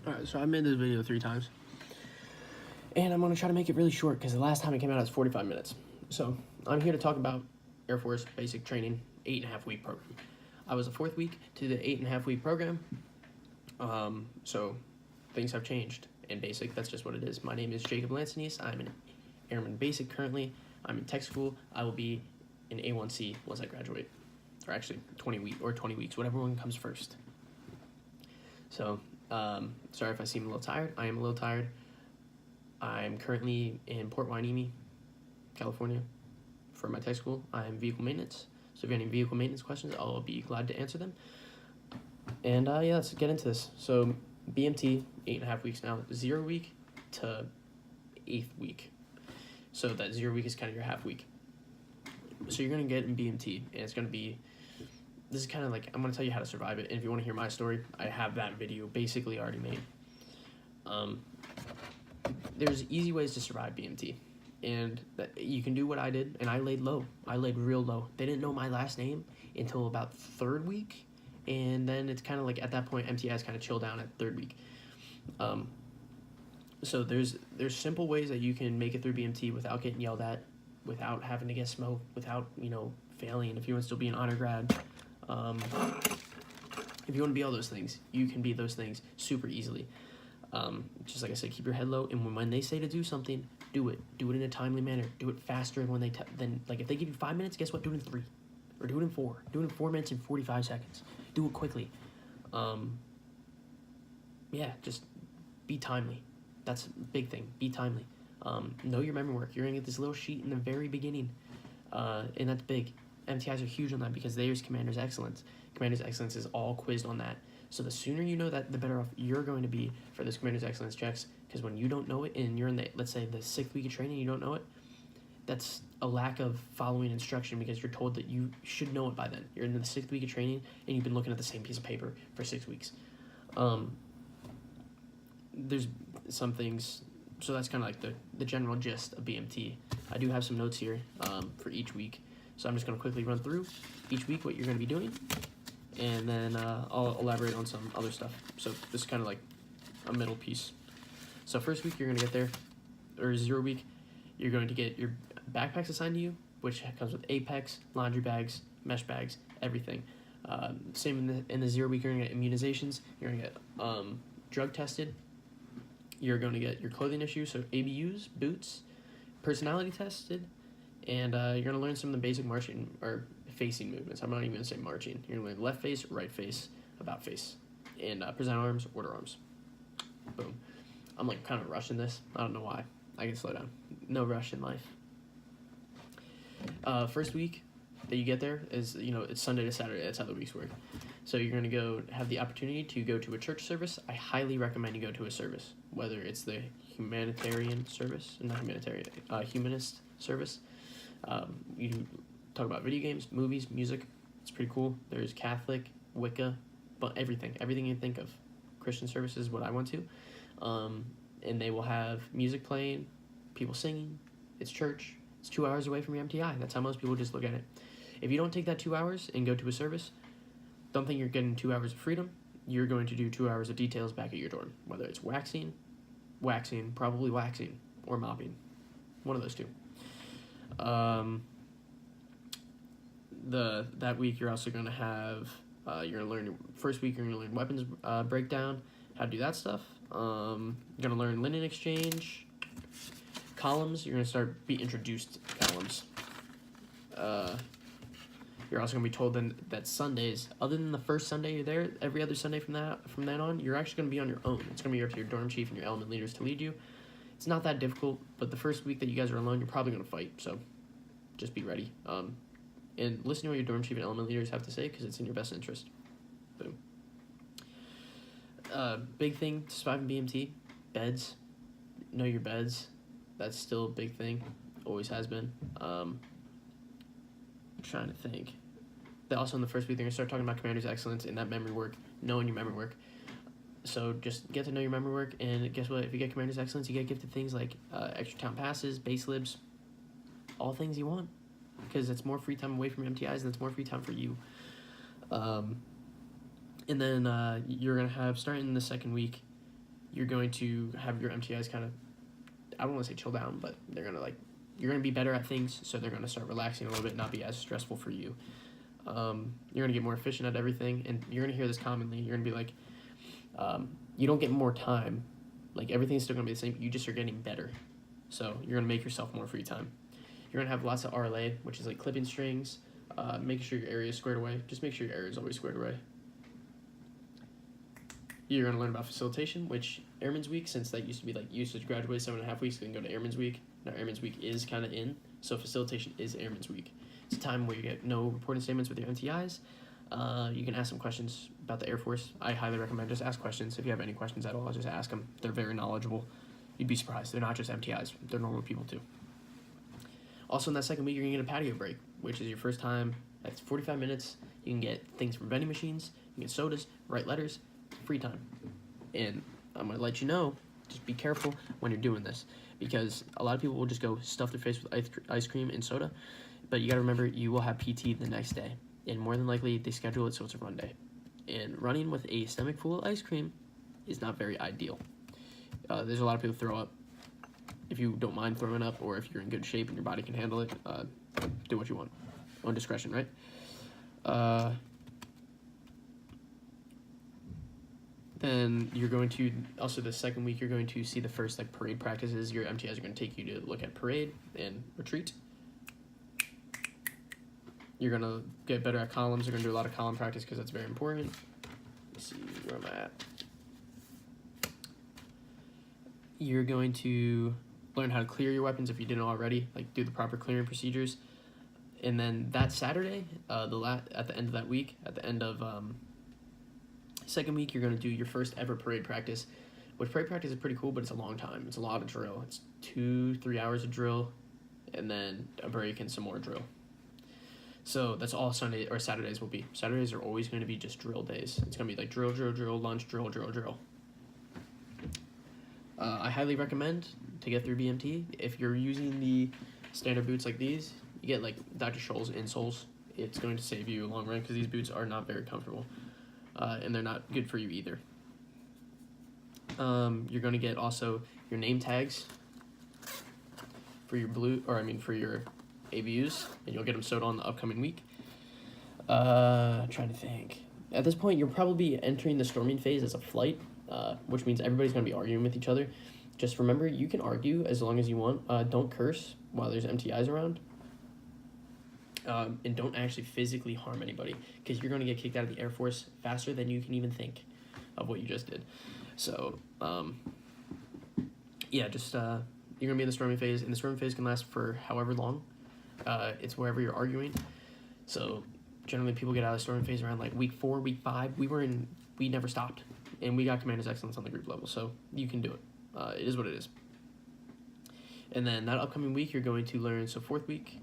Alright, so I made this video 3 times. And I'm going to try to make it really short because the last time it came out it was 45 minutes. So I'm here to talk about Air Force basic training 8.5 week program. I was a 4th week to the 8.5 week program. So things have changed in basic. That's just what it is. My name is Jacob Lancenese. I'm an airman basic currently. I'm in tech school. I will be in A1C once I graduate. Or actually 20 weeks, whatever one comes first. So sorry if I seem a little tired. I am a little tired. I'm currently in Port Hueneme, California for my tech school. I'm vehicle maintenance. So if you have any vehicle maintenance questions, I'll be glad to answer them. And yeah, let's get into this. So BMT, 8.5 weeks now, 0 week to 8th week. So that 0 week is kind of your half week. So you're going to get in BMT, and it's going to be, this is kind of like, I'm going to tell you how to survive it. And if you want to hear my story, I have that video basically already made. There's easy ways to survive BMT. And you can do what I did, and I laid low. I laid real low. They didn't know my last name until about 3rd week. And then it's kind of like, at that point, MTIs kind of chill down at 3rd week. So there's simple ways that you can make it through BMT without getting yelled at, without having to get smoked, without, failing. If you want to still be an honor grad, if you want to be all those things, you can be those things super easily. Just like I said, keep your head low, and when they say to do something, do it. Do it in a timely manner. Do it faster when they then, like, if they give you 5 minutes, guess what? Do it in 3. Or do it in 4. Do it in 4 minutes and 45 seconds. Do it quickly. Yeah, just be timely. That's a big thing. Be timely. Know your memory work. You're going to get this little sheet in the very beginning, and that's big. MTIs are huge on that because there's Commander's Excellence. Commander's Excellence is all quizzed on that. So the sooner you know that, the better off you're going to be for this Commander's Excellence checks, because when you don't know it and you're in the, let's say, the 6th week of training, you don't know it, that's a lack of following instruction because you're told that you should know it by then. You're in the 6th week of training and you've been looking at the same piece of paper for 6 weeks. There's some things, so that's kind of like the general gist of BMT. I do have some notes here for each week, so I'm just going to quickly run through each week what you're going to be doing, and then I'll elaborate on some other stuff. So this is kind of like a middle piece. So first week you're going to get there, or 0 week, you're going to get your backpacks assigned to you, which comes with Apex, laundry bags, mesh bags, everything. Same in the 0 week, you're going to get immunizations, you're going to get drug tested, you're going to get your clothing issues, so ABUs, boots, personality tested, and you're going to learn some of the basic marching or facing movements. I'm not even going to say marching. You're going to learn left face, right face, about face, and present arms, order arms. Boom. I'm like kind of rushing this. I don't know why. I can slow down. No rush in life. First week that you get there is, it's Sunday to Saturday. That's how the weeks work. So you're going to go have the opportunity to go to a church service. I highly recommend you go to a service, whether it's the humanitarian service, not humanitarian, humanist service. You talk about video games, movies, music. It's pretty cool. There's Catholic, Wicca, but everything you think of. Christian service is what I went to. And they will have music playing, people singing. It's church. It's 2 hours away from your MTI. That's how most people just look at it. If you don't take that 2 hours and go to a service, don't think you're getting 2 hours of freedom. You're going to do 2 hours of details back at your dorm, whether it's probably waxing, or mopping. One of those two. That week you're also going to have, you're going to learn, first week you're going to learn weapons breakdown, how to do that stuff. You're going to learn linen exchange, columns. You're going to be introduced to columns. You're also going to be told then that Sundays, other than the first Sunday you're there, every other Sunday from then on, you're actually going to be on your own. It's going to be up to your dorm chief and your element leaders to lead you. It's not that difficult, but the first week that you guys are alone, you're probably going to fight, so just be ready. And listen to what your dorm chief and element leaders have to say, because it's in your best interest. Boom. Big thing to survive in BMT, beds. Know your beds. That's still a big thing. Always has been. I'm trying to think. Also in the first week, they're going to start talking about Commander's Excellence and that memory work, knowing your memory work. So just get to know your memory work, and guess what? If you get Commander's Excellence, you get gifted things like extra town passes, base libs, all things you want, because it's more free time away from your MTIs, and it's more free time for you. And then you're going to have, starting in the second week, you're going to have your MTIs kind of, I don't want to say chill down, but they're going to like, you're going to be better at things, so they're going to start relaxing a little bit, not be as stressful for you. You're going to get more efficient at everything, and you're going to hear this commonly. You're going to be like, you don't get more time. Like, everything's still going to be the same. You just are getting better. So you're going to make yourself more free time. You're going to have lots of RLA, which is like clipping strings, making sure your area is squared away. Just make sure your area is always squared away. You're going to learn about facilitation, which Airman's Week, since that used to be like usage graduate 7.5 weeks, can go to Airman's Week. Now Airman's Week is kind of in, so facilitation is Airman's Week. It's a time where you get no reporting statements with your MTIs. You can ask some questions about the Air Force. I highly recommend just ask questions. If you have any questions at all, just ask them. They're very knowledgeable. You'd be surprised. They're not just MTIs. They're normal people too. Also in that second week, you're going to get a patio break, which is your first time. That's 45 minutes. You can get things from vending machines. You can get sodas, write letters, free time. And I'm going to let you know, just be careful when you're doing this, because a lot of people will just go stuff their face with ice cream and soda. But you got to remember, you will have PT the next day. And more than likely, they schedule it so it's a run day. And running with a stomach full of ice cream is not very ideal. There's a lot of people throw up. If you don't mind throwing up, or if you're in good shape and your body can handle it, do what you want. On discretion, right? Then you're going to, also the second week, you're going to see the first like parade practices. Your MTIs are going to take you to look at parade and retreat. You're going to get better at columns. You're going to do a lot of column practice because that's very important. Let's see, where am I at? You're going to learn how to clear your weapons if you didn't already, like do the proper clearing procedures. And then that Saturday, at the end of that week, at the end of second week, you're going to do your first ever parade practice, which parade practice is pretty cool, but it's a long time. It's a lot of drill. It's 2-3 hours of drill, and then a break and some more drill. So that's all Sunday or Saturdays will be. Saturdays are always going to be just drill days. It's going to be like drill, drill, drill, lunch, drill, drill, drill. I highly recommend to get through BMT. If you're using the standard boots like these, you get like Dr. Scholl's insoles. It's going to save you a long run because these boots are not very comfortable, and they're not good for you either. You're going to get also your name tags for your for your ABUs, and you'll get them sewed on the upcoming week. Trying to think. At this point, you'll probably be entering the storming phase as a flight, which means everybody's going to be arguing with each other. Just remember, you can argue as long as you want. Don't curse while there's MTIs around. And don't actually physically harm anybody, because you're going to get kicked out of the Air Force faster than you can even think of what you just did. So, yeah, just you're going to be in the storming phase, and the storming phase can last for however long. It's wherever you're arguing. So generally people get out of the storming phase around like week 4, week 5. We never stopped, and we got Commander's Excellence on the group level, so you can do it. It is what it is. And then that upcoming week, you're going to learn, so third week,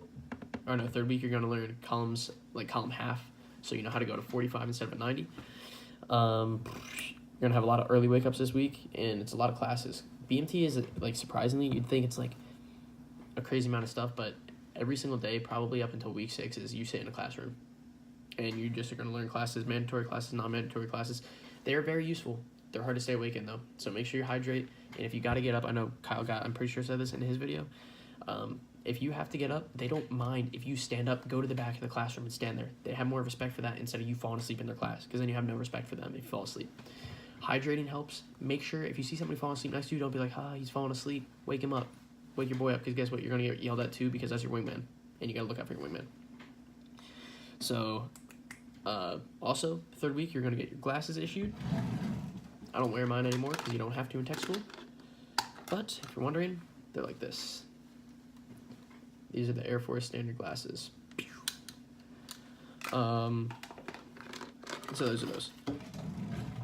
you're going to learn columns, like column half, so you know how to go to 45 instead of a 90. You're going to have a lot of early wake-ups this week, and it's a lot of classes. BMT is, like, surprisingly, you'd think it's, like, a crazy amount of stuff, but every single day, probably up until week 6, is you sit in a classroom, and you just are going to learn classes, mandatory classes, non-mandatory classes. They are very useful. They're hard to stay awake in, though, so make sure you hydrate. And if you got to get up, I know I'm pretty sure said this in his video. If you have to get up, they don't mind if you stand up, go to the back of the classroom and stand there. They have more respect for that instead of you falling asleep in their class, because then you have no respect for them if you fall asleep. Hydrating helps. Make sure if you see somebody falling asleep next to you, don't be like, he's falling asleep. Wake him up. Wake your boy up, because guess what? You're going to get yelled at too, because that's your wingman, and you got to look out for your wingman. So, also, third week, you're going to get your glasses issued. I don't wear mine anymore because you don't have to in tech school. But if you're wondering, they're like this. These are the Air Force standard glasses. So those are those.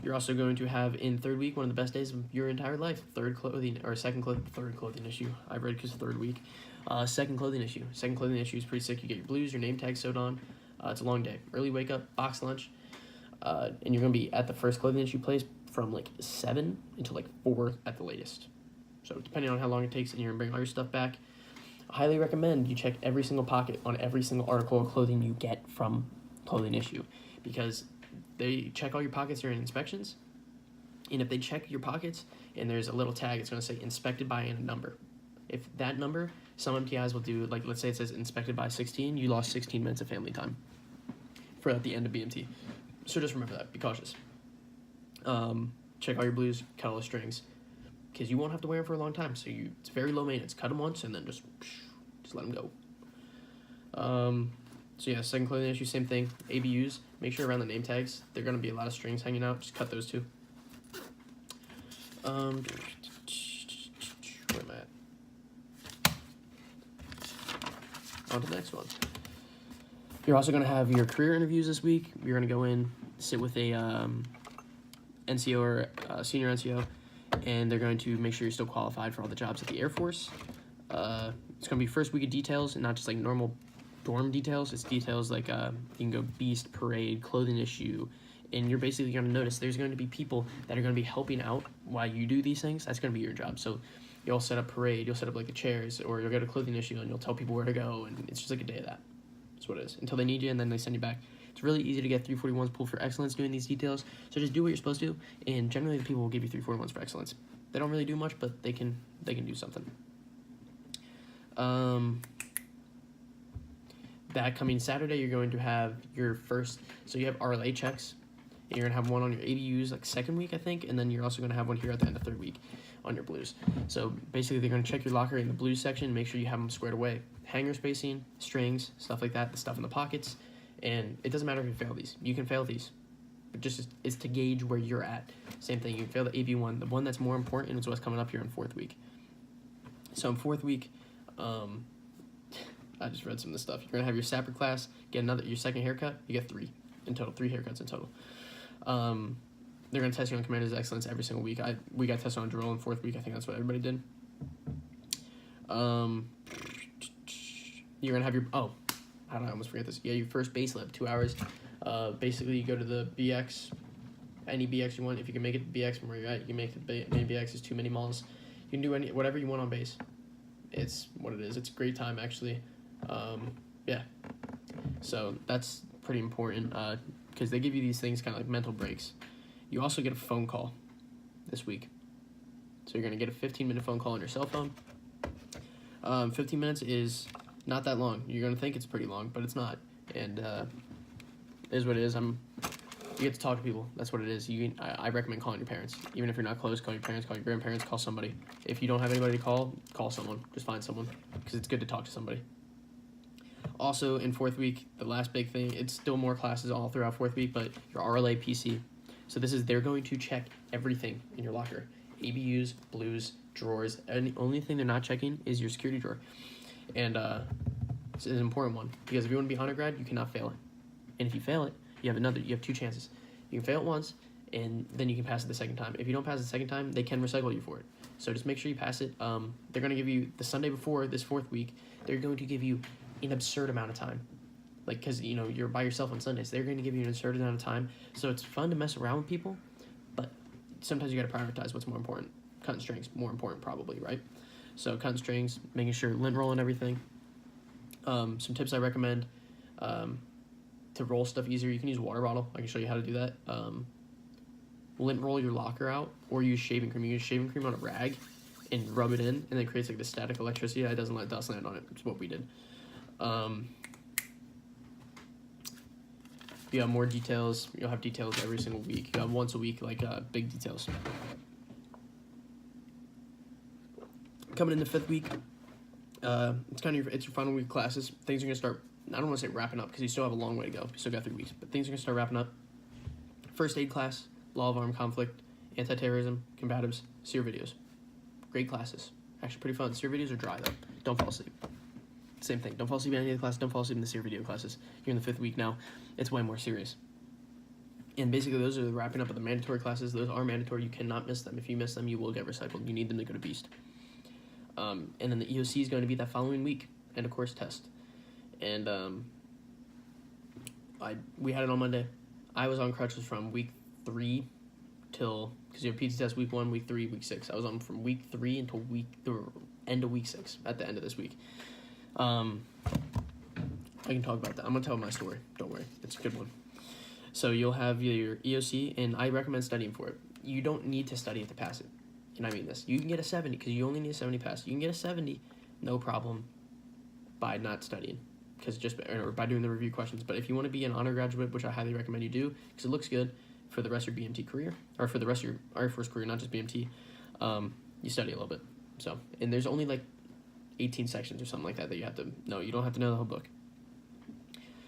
You're also going to have in third week one of the best days of your entire life. Third clothing issue. I read because third week. Second clothing issue. Second clothing issue is pretty sick. You get your blues, your name tag sewed on. It's a long day. Early wake up, box lunch, and you're going to be at the first clothing issue place from like 7 until like 4 at the latest. So depending on how long it takes, and you're going to bring all your stuff back, I highly recommend you check every single pocket on every single article of clothing you get from clothing issue, because they check all your pockets during inspections, And if they check your pockets and there's a little tag, it's going to say inspected by and a number. If that number, some MTIs will do, like, let's say it says inspected by 16, you lost 16 minutes of family time for at the end of BMT. So just remember that. Be cautious. Check all your blues, cut all the strings, because you won't have to wear them for a long time. So it's very low maintenance. Cut them once and then just let them go. So yeah, second clothing issue, same thing. ABUs, make sure around the name tags, there are going to be a lot of strings hanging out. Just cut those too. Where am I at? On to the next one. You're also going to have your career interviews this week. You're going to go in, sit with a NCO or senior NCO, and they're going to make sure you're still qualified for all the jobs at the Air Force. It's going to be first week of details, and not just like normal dorm details. It's details like you can go beast, parade, clothing issue, and you're basically going to notice there's going to be people that are going to be helping out while you do these things. That's going to be your job. So you'll set up parade, you'll set up like the chairs, or you'll get a clothing issue, and you'll tell people where to go, and it's just like a day of that. That's what it is. Until they need you, and then they send you back. It's really easy to get 341s pulled for excellence doing these details, so just do what you're supposed to, and generally the people will give you 341s for excellence. They don't really do much, but they can do something. That coming Saturday, you're going to have your first, so you have RLA checks, and you're going to have one on your ABUs like second week, I think, and then you're also going to have one here at the end of third week on your blues. So basically, they're going to check your locker in the blues section, make sure you have them squared away. Hanger spacing, strings, stuff like that, the stuff in the pockets, and it doesn't matter if you fail these. You can fail these, but just it's to gauge where you're at. Same thing, you can fail the AB one. The one that's more important is what's coming up here in fourth week. So in fourth week, I just read some of the stuff. You're going to have your sapper class, get your second haircut. You get 3 in total, 3 haircuts in total. They're going to test you on commander's excellence every single week. We got tested on drill in fourth week. I think that's what everybody did. You're going to have your, how did I almost forget this? Yeah, your first base lab, 2 hours. Basically, you go to the BX, any BX you want. If you can make it BX from where you're at, you can make the main BX is 2 mini malls. You can do whatever you want on base. It's what it is. It's a great time, actually. Yeah, so that's pretty important because they give you these things kind of like mental breaks. You also get a phone call this week. So you're going to get a 15-minute phone call on your cell phone. 15 minutes is not that long. You're going to think it's pretty long, but it's not. And it is what it is. You get to talk to people. That's what it is. I recommend calling your parents. Even if you're not close, call your parents, call your grandparents, call somebody. If you don't have anybody to call someone. Just find someone because it's good to talk to somebody. Also, in fourth week, the last big thing, it's still more classes all throughout fourth week, but your RLA PC. So they're going to check everything in your locker. ABUs, blues, drawers, and the only thing they're not checking is your security drawer. And it's an important one, because if you want to be honor grad, you cannot fail it. And if you fail it, you have 2 chances. You can fail it once, and then you can pass it the second time. If you don't pass it the second time, they can recycle you for it. So just make sure you pass it. They're going to give you, the Sunday before this fourth week, they're going to give you an absurd amount of time, like, because you're by yourself on Sundays. They're going to give you an absurd amount of time, so it's fun to mess around with people, but sometimes you got to prioritize what's more important. Cutting strings, more important probably, right? So cutting strings, making sure lint roll and everything. Some tips I recommend to roll stuff easier. You can use a water bottle. I can show you how to do that. Lint roll your locker out, or use shaving cream. You use shaving cream on a rag and rub it in, and then it creates like the static electricity. It doesn't let dust land on it. It's what we did. You have more details. You'll have details every single week. You have once a week, like big details. Coming into fifth week, it's your final week of classes. Things are gonna start. I don't want to say wrapping up because you still have a long way to go. You still got 3 weeks, but things are gonna start wrapping up. First aid class, law of armed conflict, anti-terrorism, combatives, SEER videos. Great classes. Actually pretty fun. SEER videos are dry though. Don't fall asleep. Same thing. Don't fall asleep in any of the classes. Don't fall asleep in the SEER video classes. You're in the 5th week now. It's way more serious. And basically, those are the wrapping up of the mandatory classes. Those are mandatory. You cannot miss them. If you miss them, you will get recycled. You need them to go to Beast. And then the EOC is going to be that following week, and of course test. And we had it on Monday. I was on crutches from week 3 till, because you have PT test week 1, week 3, week 6. I was on from week 3 until the end of week 6 at the end of this week. I can talk about that. I'm going to tell my story. Don't worry. It's a good one. So you'll have your EOC, and I recommend studying for it. you don't need to study it to pass it. And I mean this. You can get a 70 because you only need a 70 pass. You can get a 70, no problem, by not studying, or by doing the review questions. But if you want to be an honor graduate, which I highly recommend you do, because it looks good for the rest of your BMT career, or for the rest of your Air Force career, not just BMT, you study a little bit. So, and there's only like 18 sections or something like that you have to know. You don't have to know the whole book.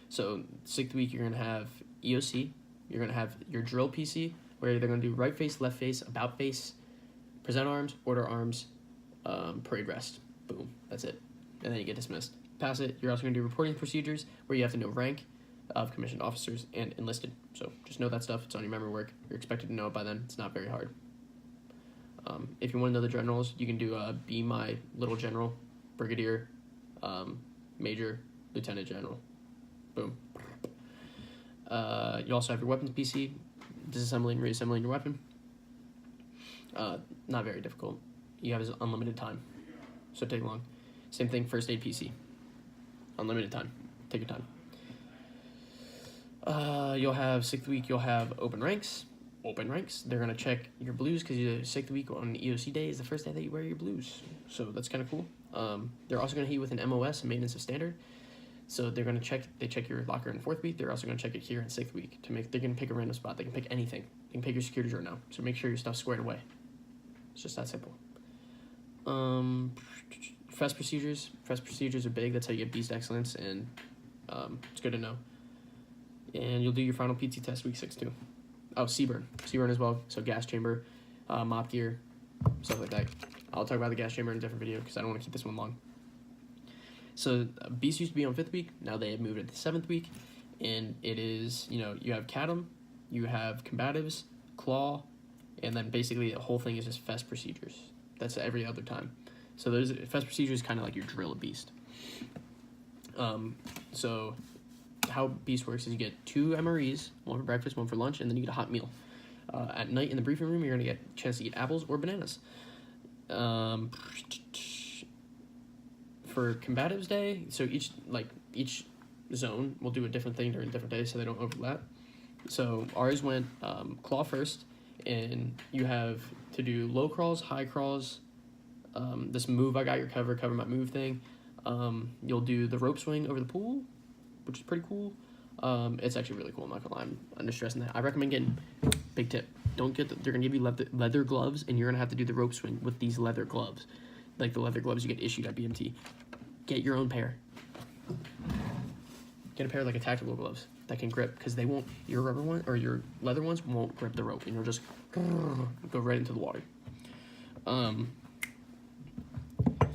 So 6th week, you're going to have EOC. You're going to have your drill PC, where they're going to do right face, left face, about face, present arms, order arms, parade rest. Boom. That's it. And then you get dismissed. Pass it. You're also going to do reporting procedures, where you have to know rank of commissioned officers and enlisted. So just know that stuff. It's on your memory work. You're expected to know it by then. It's not very hard. If you want to know the generals, you can do be my little general, brigadier, major, lieutenant general. Boom. You also have your weapons PC, disassembling and reassembling your weapon. Not very difficult. You have unlimited time, so take long. Same thing, first aid PC. Unlimited time. Take your time. You'll have 6th week, you'll have open ranks. They're going to check your blues, because your 6th week on the EOC day is the first day that you wear your blues. So that's kind of cool. They're also going to hit you with an MOS, maintenance of standard. So they're going to check your locker in 4th week. They're also going to check it here in 6th week. They're going to pick a random spot. They can pick anything. They can pick your security drawer now. So make sure your stuff's squared away. It's just that simple. FES procedures. FES procedures are big. That's how you get Beast Excellence, and it's good to know. And you'll do your final PT test week 6 too. Oh, CBurn as well. So gas chamber, mop gear, stuff like that. I'll talk about the gas chamber in a different video because I don't want to keep this one long. So Beast used to be on 5th week. Now they have moved it to 7th week, and it is, you have CADM, you have combatives, claw, and then basically the whole thing is just FES procedures. That's every other time. So there's FES procedures, kind of like your drill Beast. So how Beast works is you get 2 MREs, one for breakfast, one for lunch, and then you get a hot meal. At night in the briefing room, you're going to get a chance to eat apples or bananas. For combatives day, so each zone will do a different thing during different days so they don't overlap. So ours went claw first, and you have to do low crawls, high crawls, this move I got your cover my move thing. You'll do the rope swing over the pool, which is pretty cool. It's actually really cool, I'm not gonna lie. I'm under stressing that. I recommend getting, big tip, they're gonna give you leather gloves, and you're gonna have to do the rope swing with these leather gloves, like the leather gloves you get issued at BMT. Get your own pair. Get a pair of like a tactical gloves that can grip, because they won't, your rubber one or your leather ones won't grip the rope, and you'll just go right into the water.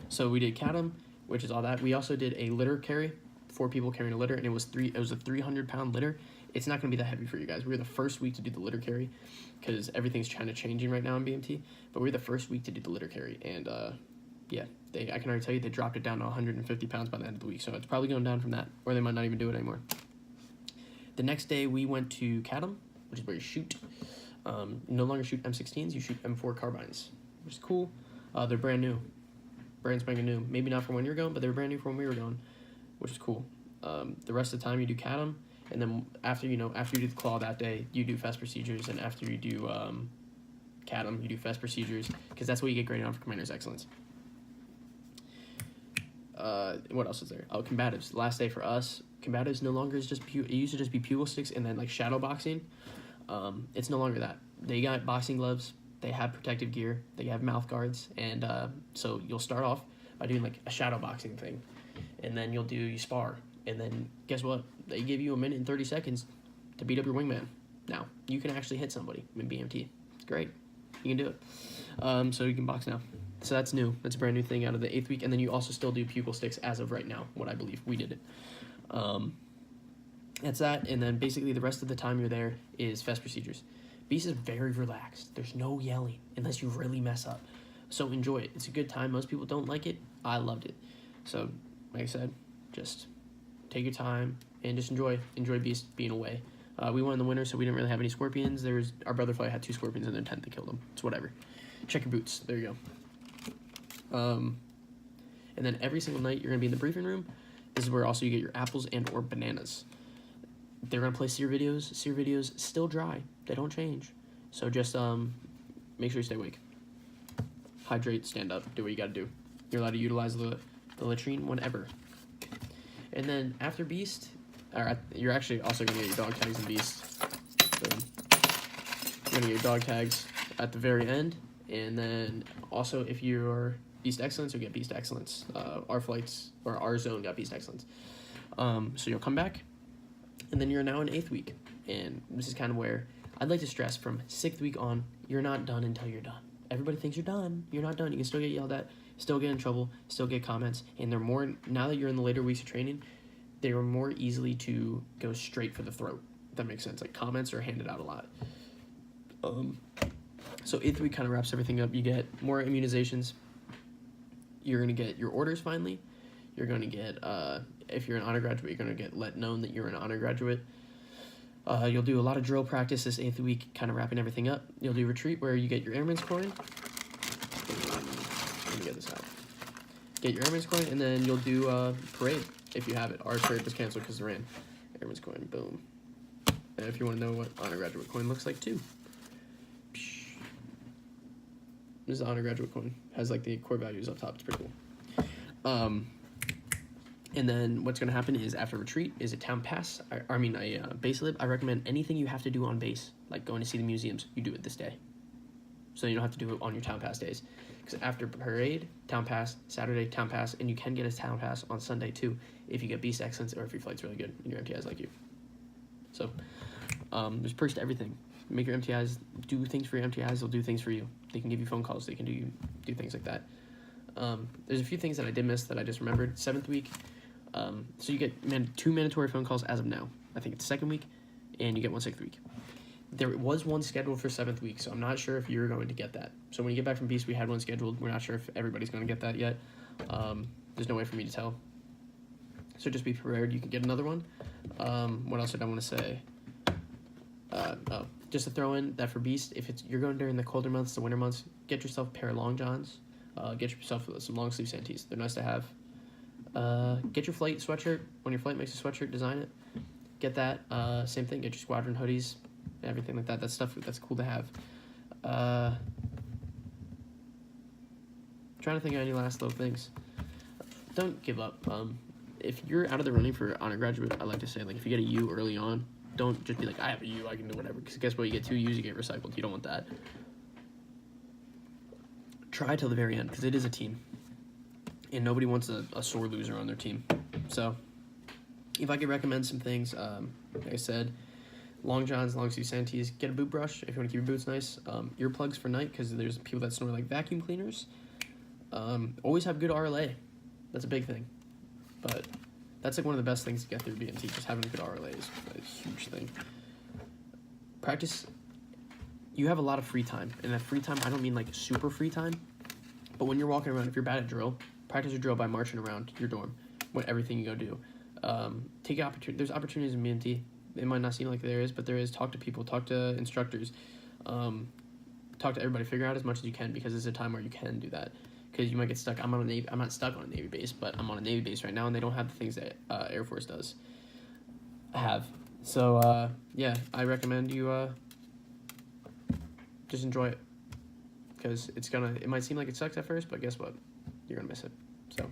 So we did CADM, which is all that. We also did a litter carry, 4 people carrying a litter, and it was a 300-pound litter. It's not going to be that heavy for you guys. We were the first week to do the litter carry, because everything's kind of changing right now in BMT, but we were the first week to do the litter carry, and yeah, I can already tell you they dropped it down to 150 pounds by the end of the week, so it's probably going down from that, or they might not even do it anymore. The next day, we went to CADM, which is where you shoot. You no longer shoot M16s, you shoot M4 carbines, which is cool. They're brand new. Brand spanking new. Maybe not from when you're going, but they were brand new from when we were going, which is cool. The rest of the time, you do CADM, and then after you do the claw that day, you do FES procedures, and after you do CADM, you do FES procedures, because that's what you get graded on for Commander's Excellence. What else is there? Oh, combatives. Last day for us, combatives no longer is just it used to just be pugil sticks and then like shadow boxing. It's no longer that. They got boxing gloves, they have protective gear, they have mouth guards, and so you'll start off by doing like a shadow boxing thing, and then you spar, and then guess what? They give you 1 minute and 30 seconds to beat up your wingman. Now you can actually hit somebody in BMT. It's great. You can do it. So you can box now. So that's new. That's a brand new thing out of the 8th week. And then you also still do pugil sticks as of right now, what I believe. We did it. That's that. And then basically the rest of the time you're there is FES procedures. Beast is very relaxed. There's no yelling unless you really mess up. So enjoy it. It's a good time. Most people don't like it. I loved it. So like I said, just take your time and just enjoy Beast being away. We won in the winter, so we didn't really have any scorpions. Our brother flight had 2 scorpions in their tent that killed them. It's whatever. Check your boots. There you go. And then every single night you're going to be in the briefing room. This is where also you get your apples and or bananas. They're going to play SEER videos. SEER videos still dry. They don't change. So just make sure you stay awake. Hydrate, stand up, do what you gotta do. You're allowed to utilize the latrine whenever. And then after Beast, you're actually also gonna get your dog tags in Beast. So you're gonna get your dog tags at the very end, and then also if you're Beast Excellence, you'll get Beast Excellence. Our flights, or our zone got Beast Excellence. So you'll come back, and then you're now in 8th week. And this is kind of where I'd like to stress, from 6th week on, you're not done until you're done. Everybody thinks you're done. You're not done. You can still get yelled at, still get in trouble, still get comments, and they're more, now that you're in the later weeks of training, they are more easily to go straight for the throat, if that makes sense. Like, comments are handed out a lot. So 8th week kind of wraps everything up. You get more immunizations. You're going to get your orders finally. You're going to get, if you're an honor graduate, you're going to get let known that you're an honor graduate. You'll do a lot of drill practice this 8th week, kind of wrapping everything up. You'll do retreat, where you get your airman's coin. Let me get this out. Get your airman's coin, and then you'll do parade, if you have it. Our parade was canceled because of rain. Airman's coin, boom. And if you want to know what honor graduate coin looks like too. This is the honor graduate coin. Has like the core values up top. It's pretty cool. And then what's going to happen is, after retreat is a town pass. A base lib. I recommend anything you have to do on base, like going to see the museums, you do it this day. So you don't have to do it on your town pass days. Because after parade, town pass, Saturday, town pass, and you can get a town pass on Sunday too, if you get Beast Excellence or if your flight's really good and your MTIs like you. So there's perks to everything. Make your MTIs, do things for your MTIs, they'll do things for you. They can give you phone calls, they can do things like that. There's a few things that I did miss that I just remembered. 7th week, so you get 2 mandatory phone calls as of now. I think it's 2nd week, and you get 1 6th week. There was one scheduled for 7th week, so I'm not sure if you're going to get that. So when you get back from Beast, we had one scheduled. We're not sure if everybody's going to get that yet. There's no way for me to tell. So just be prepared. You can get another one. What else did I want to say? Just to throw in that for Beast, if you're going during the colder months, the winter months, get yourself a pair of long johns. Get yourself some long sleeve Santees. They're nice to have. Get your flight sweatshirt. When your flight makes a sweatshirt, design it. Get that. Same thing. Get your squadron hoodies, everything like that. That's stuff that's cool to have. Trying to think of any last little things. Don't give up. If you're out of the running for honor graduate, I like to say, like, if you get a U early on, don't just be like, I have a U, I can do whatever. Because guess what? You get 2 U's, you get recycled. You don't want that. Try till the very end, because it is a team. And nobody wants a sore loser on their team. So, if I could recommend some things, like I said, long johns, long sleeve Santees, get a boot brush if you want to keep your boots nice. Earplugs for night, because there's people that snore like vacuum cleaners. Always have good RLA. That's a big thing. But that's like one of the best things to get through BMT. Just having a good RLA is a huge thing. Practice. You have a lot of free time. And that free time, I don't mean like super free time. But when you're walking around, if you're bad at drill, practice your drill by marching around your dorm. Everything you go do. Take opportunity. There's opportunities in BMT. It might not seem like there is, but there is. Talk to people. Talk to instructors. Talk to everybody. Figure out as much as you can, because it's a time where you can do that. Because you might get stuck. I'm not stuck on a Navy base, but I'm on a Navy base right now, and they don't have the things that Air Force does have. So, yeah, I recommend you just enjoy it. Because it might seem like it sucks at first, but guess what? You're going to miss it. So,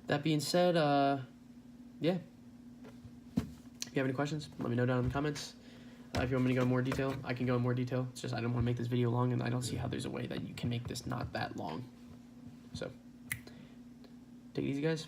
that being said, yeah. If you have any questions, let me know down in the comments. If you want me to go in more detail, I can go in more detail. It's just I don't want to make this video long, and I don't see how there's a way that you can make this not that long. So, take it easy, guys.